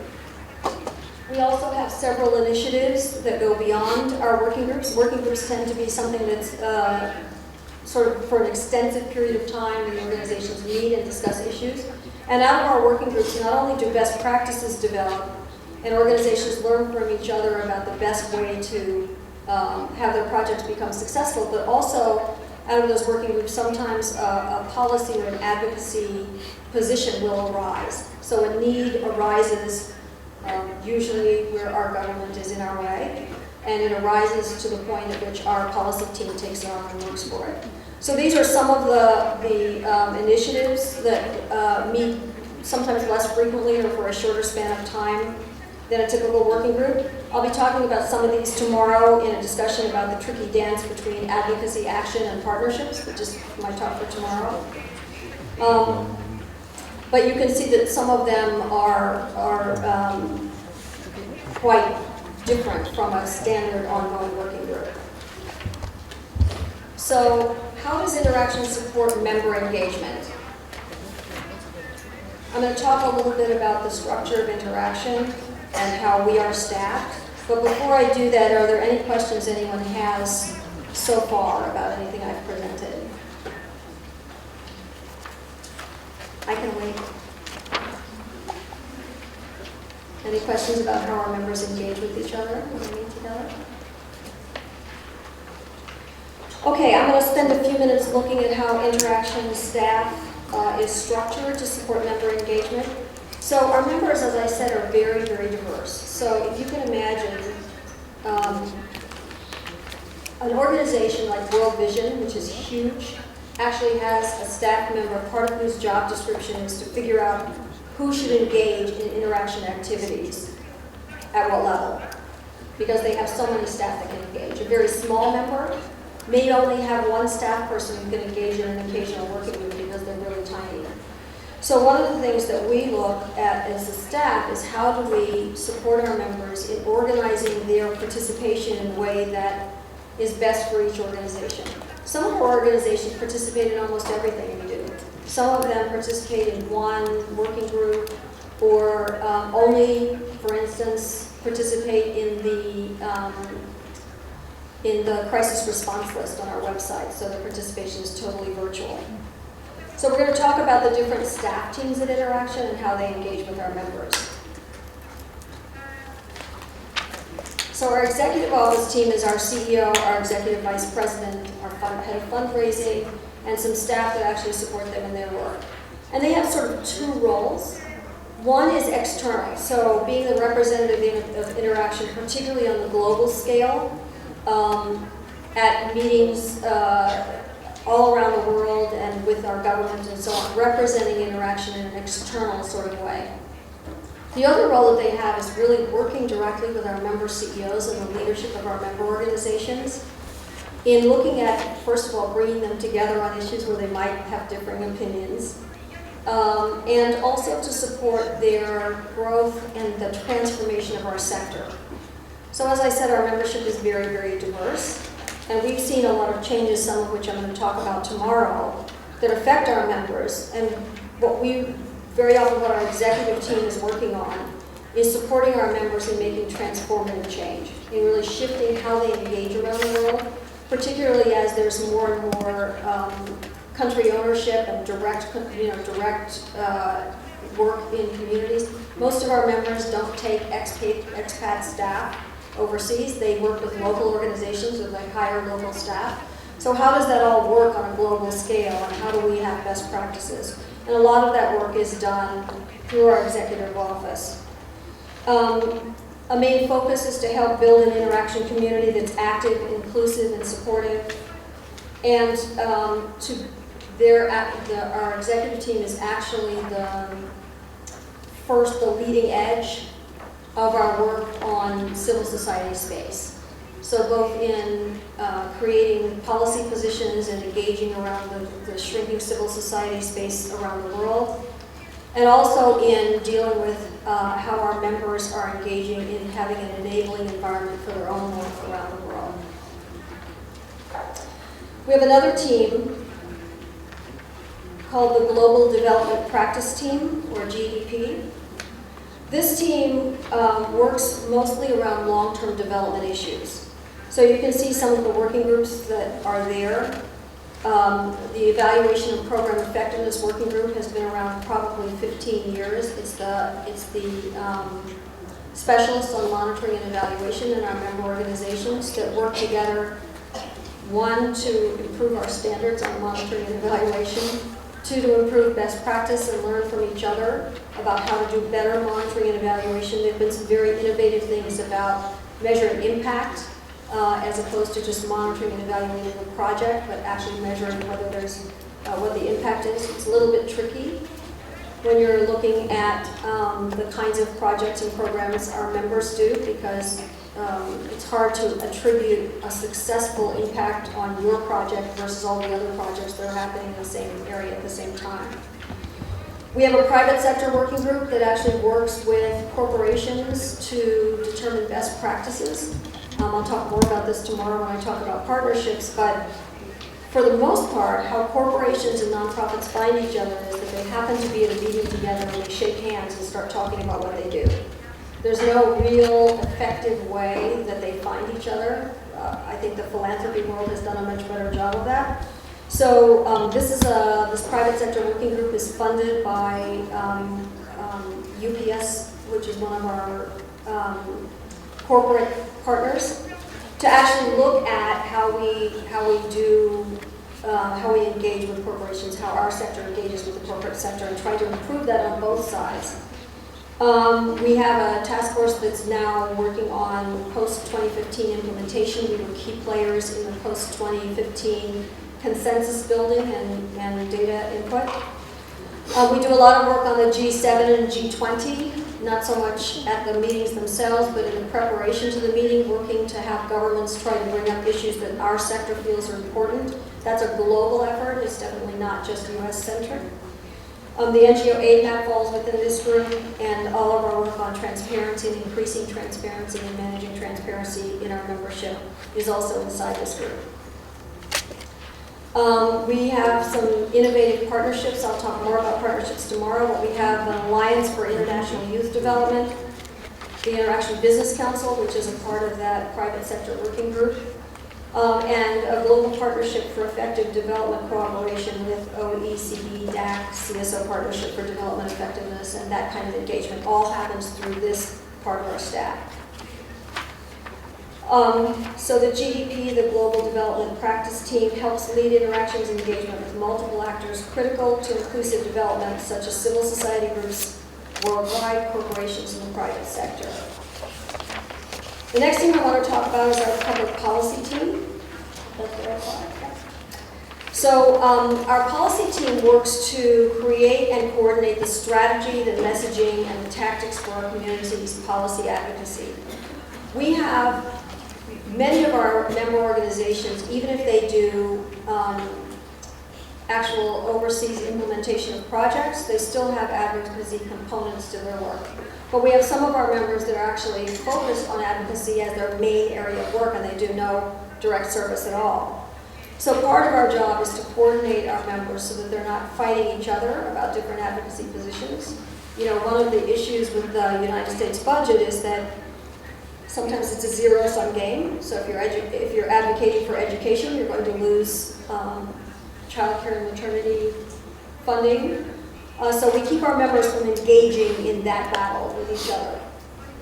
We also have several initiatives that go beyond our working groups. Working groups tend to be something that's sort of for an extensive period of time when organizations meet and discuss issues. And out of our working groups, not only do best practices develop, and organizations learn from each other about the best way to have their projects become successful, but also out of those working groups, sometimes a policy or an advocacy position will arise. So a need arises usually where our government is in our way, and it arises to the point at which our policy team takes it on and works for it. So these are some of the initiatives that meet sometimes less frequently or for a shorter span of time than a typical working group. I'll be talking about some of these tomorrow in a discussion about the tricky dance between advocacy, action, and partnerships, which is my talk for tomorrow. But you can see that some of them are quite different from a standard ongoing working group. So how does Interaction support member engagement? I'm going to talk a little bit about the structure of Interaction and how we are staffed. But before I do that, are there any questions anyone has so far about anything I've presented? I can wait. Any questions about how our members engage with each other when we meet together? Okay, I'm going to spend a few minutes looking at how Interaction staff is structured to support member engagement. So our members, as I said, are very, very diverse. So if you can imagine an organization like World Vision, which is huge, actually has a staff member, part of whose job description is to figure out who should engage in Interaction activities at what level, because they have so many staff that can engage. A very small member may only have one staff person who can engage in an occasional working group because they're really tiny. So one of the things that we look at as a staff is how do we support our members in organizing their participation in a way that is best for each organization. Some of our organizations participate in almost everything we do. Some of them participate in one working group, or only, for instance, participate in the crisis response list on our website, so the participation is totally virtual. So we're going to talk about the different staff teams at Interaction and how they engage with our members. So our executive office team is our CEO, our executive vice president, our head of fundraising, and some staff that actually support them in their work. And they have sort of two roles. One is external, so being the representative of InterAction, particularly on the global scale, at meetings all around the world and with our government and so on, representing InterAction in an external sort of way. The other role that they have is really working directly with our member CEOs and the leadership of our member organizations in looking at, first of all, bringing them together on issues where they might have differing opinions, and also to support their growth and the transformation of our sector. So as I said, our membership is very, very diverse, and we've seen a lot of changes, some of which I'm going to talk about tomorrow, that affect our members. And very often what our executive team is working on is supporting our members in making transformative change, in really shifting how they engage around the world, particularly as there's more and more country ownership and direct work in communities. Most of our members don't take expat staff overseas. They work with local organizations with like hire local staff. So how does that all work on a global scale, and how do we have best practices? And a lot of that work is done through our executive office. A main focus is to help build an InterAction community that's active, inclusive, and supportive. And our executive team is actually the leading edge of our work on civil society space. So both in creating policy positions and engaging around the shrinking civil society space around the world, and also in dealing with how our members are engaging in having an enabling environment for their own work around the world. We have another team called the Global Development Practice Team, or GDP. This team works mostly around long-term development issues. So you can see some of the working groups that are there. The Evaluation of Program Effectiveness Working Group has been around probably 15 years. It's the specialists on monitoring and evaluation in our member organizations that work together, one, to improve our standards on monitoring and evaluation, two, to improve best practice and learn from each other about how to do better monitoring and evaluation. There have been some very innovative things about measuring impact, as opposed to just monitoring and evaluating the project, but actually measuring whether there's what the impact is. It's a little bit tricky when you're looking at the kinds of projects and programs our members do, because it's hard to attribute a successful impact on your project versus all the other projects that are happening in the same area at the same time. We have a private sector working group that actually works with corporations to determine best practices. I'll talk more about this tomorrow when I talk about partnerships, but for the most part, how corporations and nonprofits find each other is that they happen to be at a meeting together and they shake hands and start talking about what they do. There's no real effective way that they find each other. I think the philanthropy world has done a much better job of that. So this private sector working group is funded by UPS, which is one of our corporate partners, to actually look at how we engage with corporations, how our sector engages with the corporate sector, and try to improve that on both sides. We have a task force that's now working on post-2015 implementation. We were key players in the post-2015 consensus building and data input. We do a lot of work on the G7 and G20, not so much at the meetings themselves, but in the preparation to the meeting, working to have governments try to bring up issues that our sector feels are important. That's a global effort. It's definitely not just US-centric. The NGO aid map falls within this group, and all of our work on transparency and increasing transparency and managing transparency in our membership is also inside this group. We have some innovative partnerships. I'll talk more about partnerships tomorrow, but we have an Alliance for International Youth Development, the InterAction Business Council, which is a part of that private sector working group, and a global partnership for effective development cooperation with OECD, DAC, CSO Partnership for Development Effectiveness, and that kind of engagement all happens through this part of our staff. So the GDP, the Global Development Practice Team, helps lead interactions and engagement with multiple actors critical to inclusive development, such as civil society groups worldwide, corporations, and the private sector. The next thing I want to talk about is our public policy team. That's what I thought. So our policy team works to create and coordinate the strategy, the messaging, and the tactics for our community's policy advocacy. We have many of our member organizations, even if they do actual overseas implementation of projects, they still have advocacy components to their work. But we have some of our members that are actually focused on advocacy as their main area of work, and they do no direct service at all. So part of our job is to coordinate our members so that they're not fighting each other about different advocacy positions. You know, one of the issues with the United States budget is that sometimes it's a zero-sum game. So if you're advocating for education, you're going to lose child care and maternity funding. So we keep our members from engaging in that battle with each other.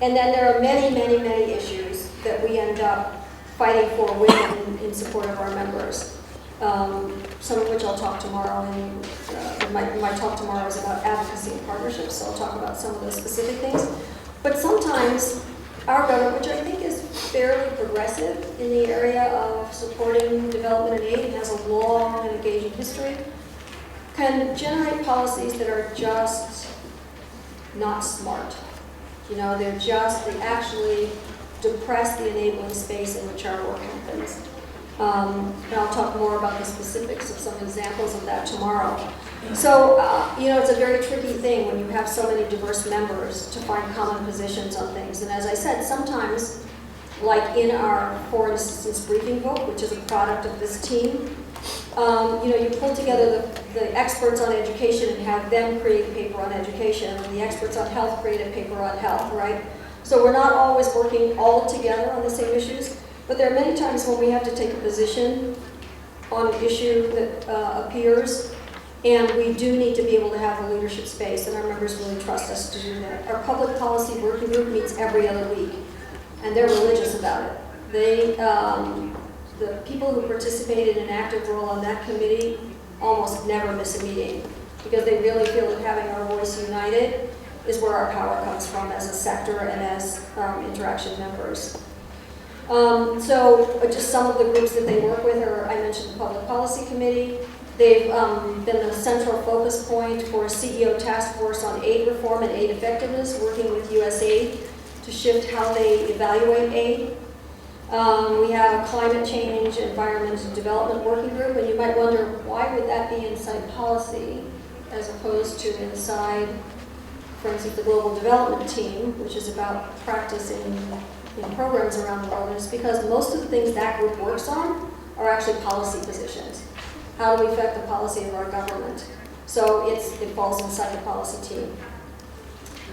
And then there are many, many, many issues that we end up fighting for women in support of our members. Some of which I'll talk tomorrow, and my talk tomorrow is about advocacy and partnerships, so I'll talk about some of those specific things. But sometimes our government, which I think is fairly progressive in the area of supporting development and aid and has a long and engaging history, can generate policies that are just not smart. You know, they actually depress the enabling space in which our work happens. And I'll talk more about the specifics of some examples of that tomorrow. So, you know, it's a very tricky thing when you have so many diverse members to find common positions on things. And as I said, sometimes, like in our foreign assistance briefing book, which is a product of this team, you know, you pull together the experts on education and have them create a paper on education, and the experts on health create a paper on health, right? So we're not always working all together on the same issues, but there are many times when we have to take a position on an issue that appears, and we do need to be able to have a leadership space, and our members really trust us to do that. Our public policy working group meets every other week, and they're religious about it. They, the people who participate in an active role on that committee almost never miss a meeting, because they really feel that having our voice united is where our power comes from as a sector and as InterAction members. So just some of the groups that they work with are, I mentioned the Public Policy Committee. They've been the central focus point for a CEO task force on aid reform and aid effectiveness, working with USAID to shift how they evaluate aid. We have a climate change, environment, and development working group, and you might wonder, why would that be inside policy as opposed to inside, for instance, the Global Development Team, which is about practicing programs around the world. And it's because most of the things that group works on are actually policy positions. How do we affect the policy of our government? So it falls inside the policy team.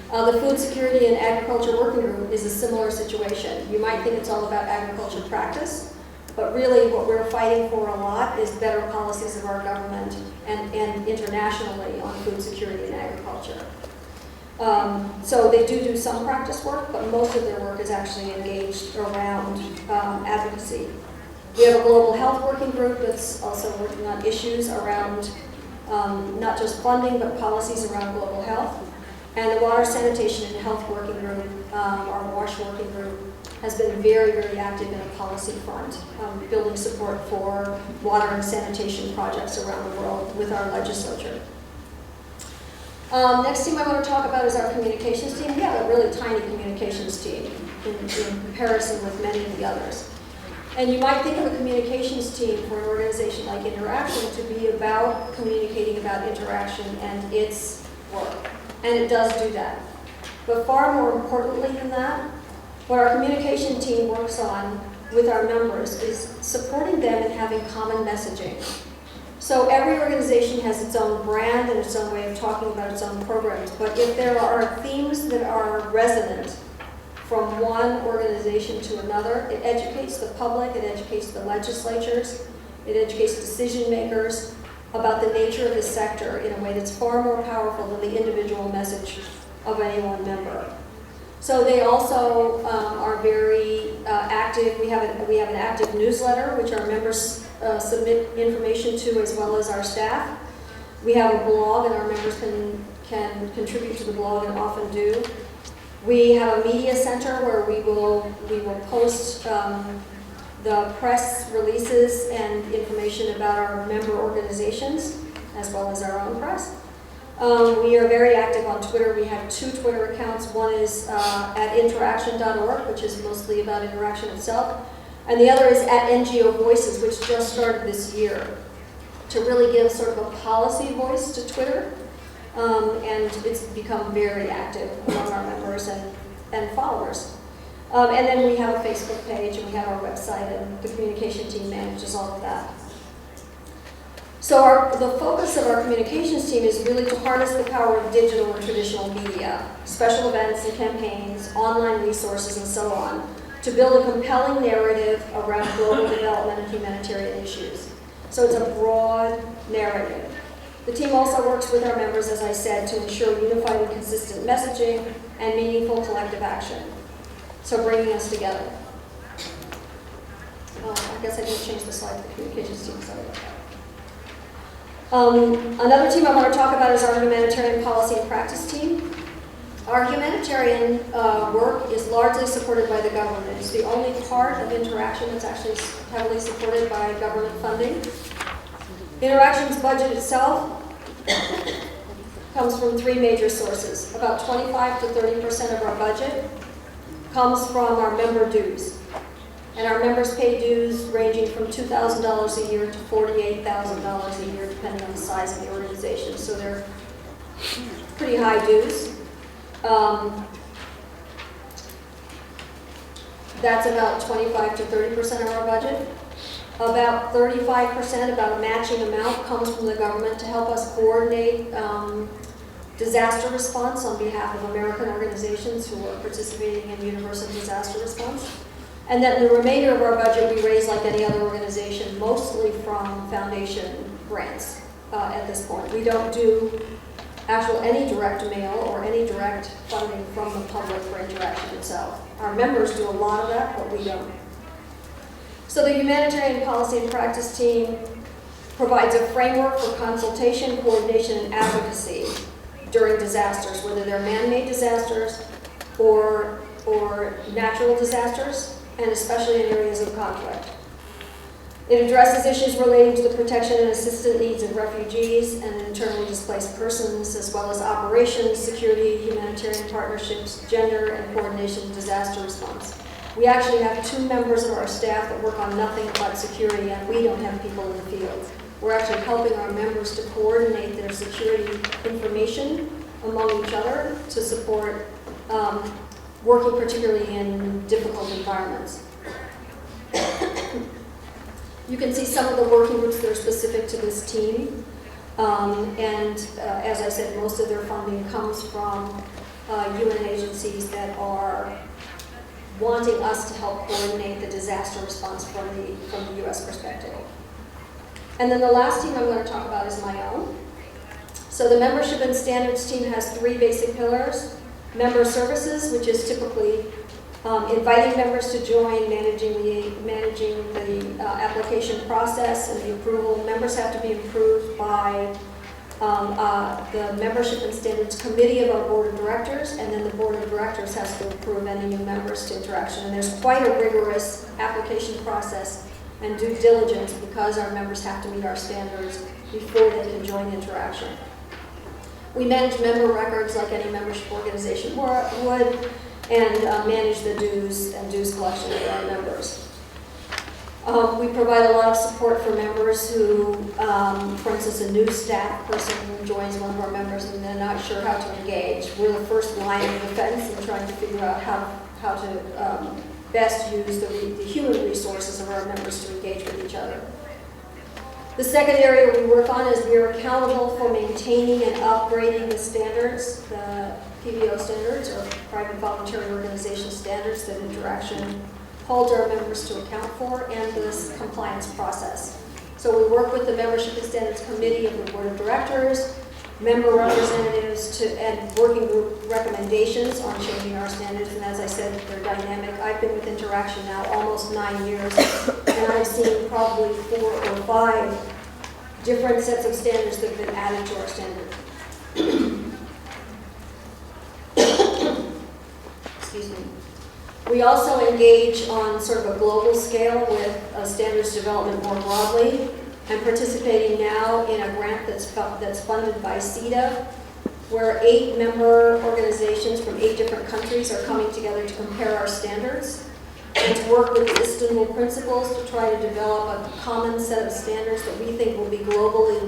The Food Security and Agriculture Working Group is a similar situation. You might think it's all about agriculture practice, but really what we're fighting for a lot is better policies of our government and internationally on food security and agriculture. So they do some practice work, but most of their work is actually engaged around advocacy. We have a Global Health Working Group that's also working on issues around not just funding, but policies around global health. And the Water, Sanitation, and Health Working Group, our WASH Working Group, has been very, very active in a policy front, building support for water and sanitation projects around the world with our legislature. Next thing I want to talk about is our communications team. We have a really tiny communications team in comparison with many of the others. And you might think of a communications team for an organization like InterAction to be about communicating about InterAction and its work. And it does do that. But far more importantly than that, what our communication team works on with our members is supporting them in having common messaging. So every organization has its own brand and its own way of talking about its own programs. But if there are themes that are resonant from one organization to another, it educates the public, it educates the legislatures, it educates decision makers about the nature of the sector in a way that's far more powerful than the individual message of any one member. So they also are very active. We have an active newsletter, which our members submit information to, as well as our staff. We have a blog, and our members can contribute to the blog, and often do. We have a media center where we will post the press releases and information about our member organizations, as well as our own press. We are very active on Twitter. We have 2 Twitter accounts. One is at interaction.org, which is mostly about interaction itself, and the other is at NGO Voices, which just started this year to really give sort of a policy voice to Twitter, and it's become very active among our members and followers. And then we have a Facebook page, and we have our website, and the communication team manages all of that. So the focus of our communications team is really to harness the power of digital and traditional media, special events and campaigns, online resources, and so on, to build a compelling narrative around global development and humanitarian issues. So it's a broad narrative. The team also works with our members, as I said, to ensure unified and consistent messaging and meaningful collective action. So bringing us together. I guess I didn't change the slide for the communications team, sorry about that. Another team I want to talk about is our humanitarian policy and practice team. Our humanitarian work is largely supported by the government. It's the only part of Interaction that's actually heavily supported by government funding. Interaction's budget itself comes from 3 major sources. About 25 to 30% of our budget comes from our member dues. And our members pay dues ranging from $2,000 a year to $48,000 a year, depending on the size of the organization. So they're pretty high dues. That's about 25 to 30% of our budget. About 35%, about a matching amount, comes from the government to help us coordinate disaster response on behalf of American organizations who are participating in universal disaster response. And then the remainder of our budget we raise like any other organization, mostly from foundation grants at this point. We don't do any direct mail or any direct funding from the public for Interaction itself. Our members do a lot of that, but we don't. So the Humanitarian Policy and Practice team provides a framework for consultation, coordination, and advocacy during disasters, whether they're man-made disasters or natural disasters, and especially in areas of conflict. It addresses issues relating to the protection and assistance needs of refugees and internally displaced persons, as well as operations, security, humanitarian partnerships, gender, and coordination of disaster response. We actually have 2 members of our staff that work on nothing but security, and we don't have people in the field. We're actually helping our members to coordinate their security information among each other to support working particularly in difficult environments. You can see some of the working groups that are specific to this team. As I said, most of their funding comes from UN agencies that are wanting us to help coordinate the disaster response from the US perspective. And then the last team I'm going to talk about is my own. So the membership and standards team has 3 basic pillars. Member services, which is typically inviting members to join, managing the application process and the approval. Members have to be approved by the Membership and Standards Committee of our Board of Directors, and then the Board of Directors has to approve any new members to Interaction. And there's quite a rigorous application process and due diligence because our members have to meet our standards before they can join Interaction. We manage member records like any membership organization would, and manage the dues and dues collection for our members. We provide a lot of support for members who, for instance, a new staff person joins one of our members and they're not sure how to engage. We're the first line of defense in trying to figure out how to best use the human resources of our members to engage with each other. The second area we work on is we are accountable for maintaining and upgrading the standards, the PVO standards, or private voluntary organization standards that Interaction holds our members to account for, and this compliance process. So we work with the Membership and Standards Committee of the Board of Directors member representatives and working group recommendations on changing our standards. And as I said, they're dynamic. I've been with Interaction now almost 9 years, and I've seen probably 4 or 5 different sets of standards that have been added to our standard. Excuse me. We also engage on sort of a global scale with standards development more broadly. I'm participating now in a grant that's funded by CETA, where 8 member organizations from 8 different countries are coming together to compare our standards and to work with the Istanbul principles to try to develop a common set of standards that we think will be globally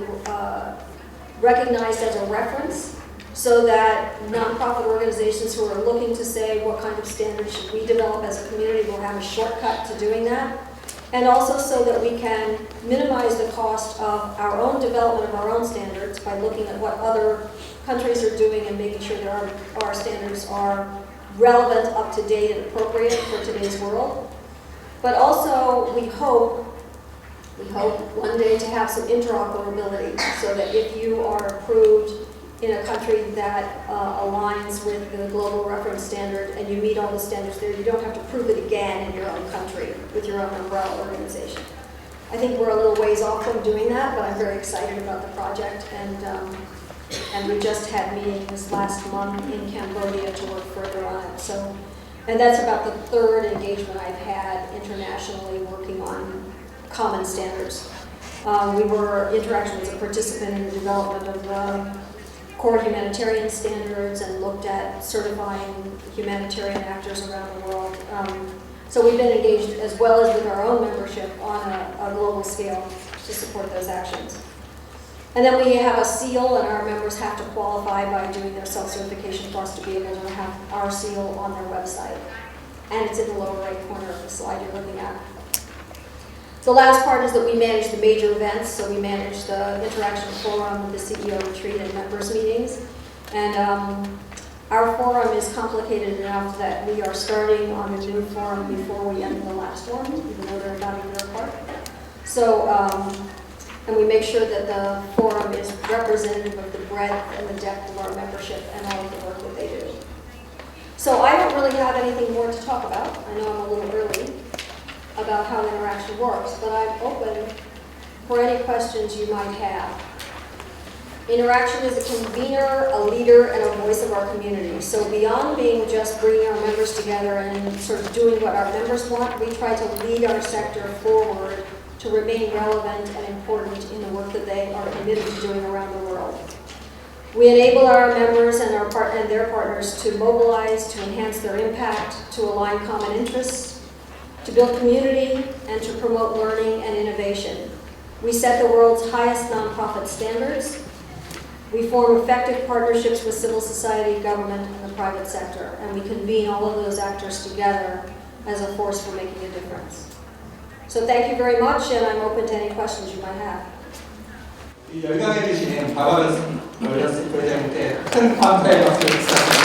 recognized as a reference, so that nonprofit organizations who are looking to say what kind of standards should we develop as a community will have a shortcut to doing that. And also so that we can minimize the cost of our own development of our own standards by looking at what other countries are doing and making sure that our standards are relevant, up to date, and appropriate for today's world. But also, we hope one day to have some interoperability, so that if you are approved in a country that aligns with the global reference standard and you meet all the standards there, you don't have to prove it again in your own country with your own umbrella organization. I think we're a little ways off from doing that, but I'm very excited about the project, and we just had meetings last month in Cambodia to work further on it. So, and that's about the 3rd engagement I've had internationally working on common standards. Interaction was a participant in the development of core humanitarian standards and looked at certifying humanitarian actors around the world. So we've been engaged, as well as with our own membership, on a global scale to support those actions. And then we have a seal, and our members have to qualify by doing their self-certification for us to be able to have our seal on their website. And it's in the lower right corner of the slide you're looking at. The last part is that we manage the major events. So we manage the Interaction Forum, the CEO retreat, and members meetings. And our forum is complicated enough that we are starting on the new forum before we end the last one, even though they're about a year apart. So, and we make sure that the forum is representative of the breadth and the depth of our membership and all of the work that they do. So I don't really have anything more to talk about. I know I'm a little early about how Interaction works, but I'm open for any questions you might have. Interaction is a convener, a leader, and a voice of our community. So beyond being just bringing our members together and sort of doing what our members want, we try to lead our sector forward to remain relevant and important in the work that they are committed to doing around the world. We enable our members and their partners to mobilize, to enhance their impact, to align common interests, to build community, and to promote learning and innovation. We set the world's highest nonprofit standards. We form effective partnerships with civil society, government, and the private sector, and we convene all of those actors together as a force for making a difference. So thank you very much, and I'm open to any questions you might have. 이 열강해 주시는 바바르스 프로젝트에 큰 감사의 박수를 부탁드립니다.